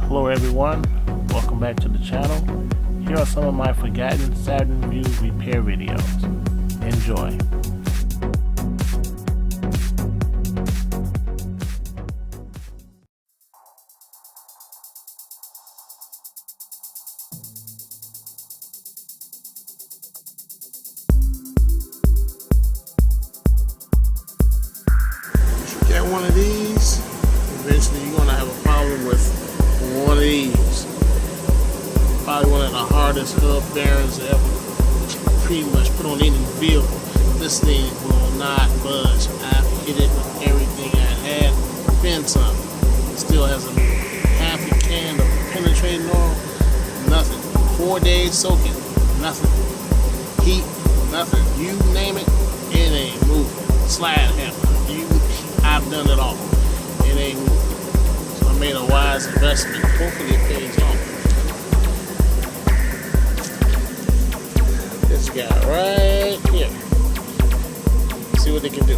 Hello everyone, welcome back to the channel. Here are some of my forgotten Saturn Vue repair videos. Enjoy. If you get one of these, eventually you're going to have a problem with one of these. Probably one of the hardest hub bearings ever pretty much put on any vehicle. This thing will not budge. I've hit it with everything I had, been some. Still has a half a can of penetrating oil, nothing. 4 days soaking, nothing. Heat, nothing. You name it, it ain't moving. Slide hammer, I've done it all. It ain't moving. So I made a wise investment. Hopefully it pays off. This guy right here. See what they can do.